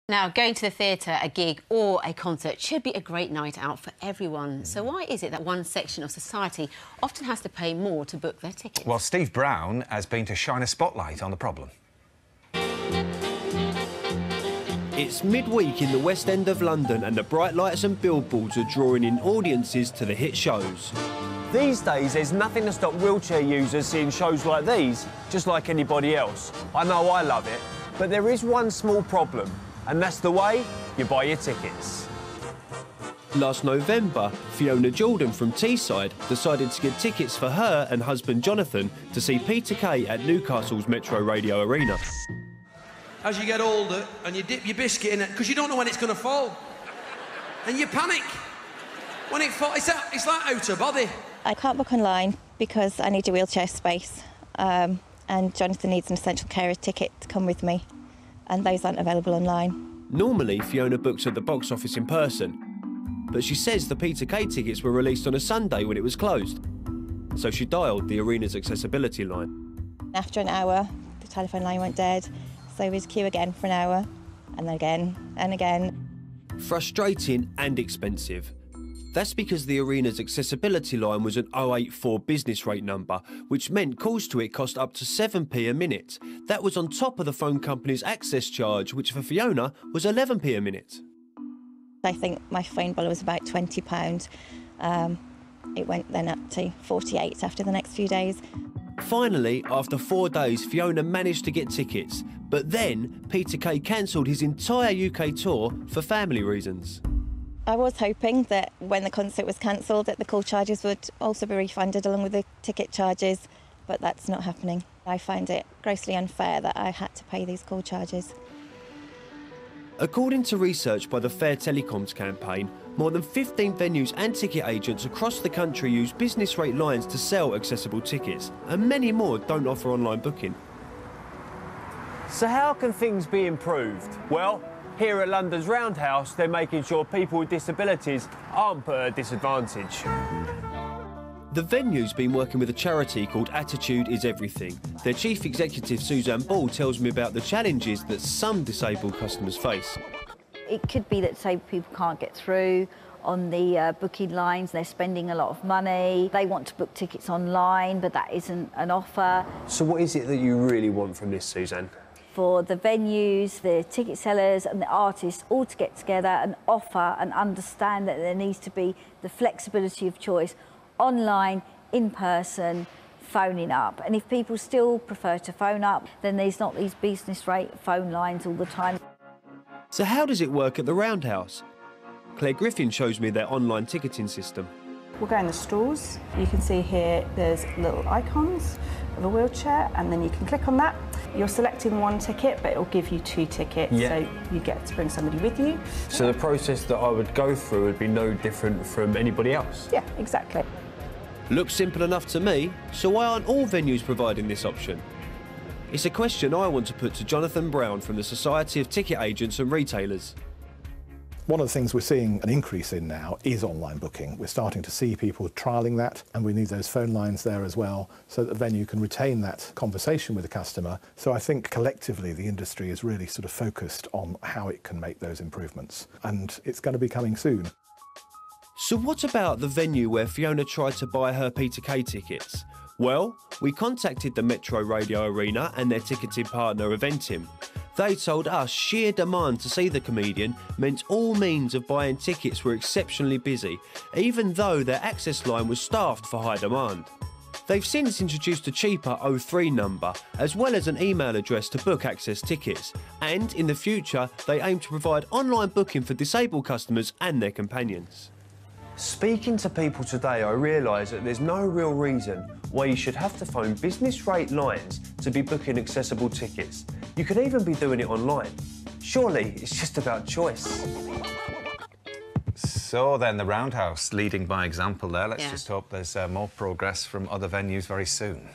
Now, going to the theatre, a gig or a concert should be a great night out for everyone. So why is it that one section of society often has to pay more to book their tickets? Well, Steve Brown has been to shine a spotlight on the problem. It's midweek in the West End of London and the bright lights and billboards are drawing in audiences to the hit shows. These days, there's nothing to stop wheelchair users seeing shows like these, just like anybody else. I know I love it, but there is one small problem, and that's the way you buy your tickets. Last November, Fiona Jordan from Teesside decided to get tickets for her and husband Jonathan to see Peter Kay at Newcastle's Metro Radio Arena. As you get older and you dip your biscuit in it, because you don't know when it's going to fall. And you panic. When it falls, it's like out of body. I can't book online because I need a wheelchair space. And Jonathan needs an essential carer ticket to come with me. And those aren't available online. Normally, Fiona books at the box office in person. But she says the Peter Kay tickets were released on a Sunday when it was closed. So she dialed the arena's accessibility line. After an hour, the telephone line went dead. So we queue again for an hour, and then again, and again. Frustrating and expensive. That's because the arena's accessibility line was an 084 business rate number, which meant calls to it cost up to 7p a minute. That was on top of the phone company's access charge, which for Fiona was 11p a minute. I think my phone bill was about £20. It went then up to 48 after the next few days. Finally, after 4 days, Fiona managed to get tickets. But then, Peter Kay cancelled his entire UK tour for family reasons. I was hoping that when the concert was cancelled that the call charges would also be refunded along with the ticket charges, but that's not happening. I find it grossly unfair that I had to pay these call charges. According to research by the Fair Telecoms campaign, more than 15 venues and ticket agents across the country use business rate lines to sell accessible tickets, and many more don't offer online booking. So how can things be improved? Well, here at London's Roundhouse, they're making sure people with disabilities aren't put at a disadvantage. The venue's been working with a charity called Attitude is Everything. Their chief executive, Suzanne Ball, tells me about the challenges that some disabled customers face. It could be that disabled people can't get through on the booking lines, they're spending a lot of money, they want to book tickets online, but that isn't an offer. So what is it that you really want from this, Suzanne? For the venues, the ticket sellers and the artists all to get together and offer and understand that there needs to be the flexibility of choice, online, in person, phoning up. And if people still prefer to phone up, then there's not these business rate phone lines all the time. So how does it work at the Roundhouse? Claire Griffin shows me their online ticketing system. We'll go in the stalls. You can see here there's little icons of a wheelchair, and then you can click on that. You're selecting one ticket, but it will give you 2 tickets, so you get to bring somebody with you. So the process that I would go through would be no different from anybody else? Yeah, exactly. Looks simple enough to me, so why aren't all venues providing this option? It's a question I want to put to Jonathan Brown from the Society of Ticket Agents and Retailers. One of the things we're seeing an increase in now is online booking. We're starting to see people trialling that, and we need those phone lines there as well so that the venue can retain that conversation with the customer. So I think collectively the industry is really sort of focused on how it can make those improvements, and it's going to be coming soon. So what about the venue where Fiona tried to buy her Peter Kay tickets? Well, we contacted the Metro Radio Arena and their ticketing partner Eventim. They told us sheer demand to see the comedian meant all means of buying tickets were exceptionally busy, even though their access line was staffed for high demand. They've since introduced a cheaper 03 number, as well as an email address to book access tickets. And in the future, they aim to provide online booking for disabled customers and their companions. Speaking to people today, I realise that there's no real reason why you should have to phone business rate lines to be booking accessible tickets. You could even be doing it online. Surely it's just about choice. So then the Roundhouse leading by example there. Let's just hope there's more progress from other venues very soon.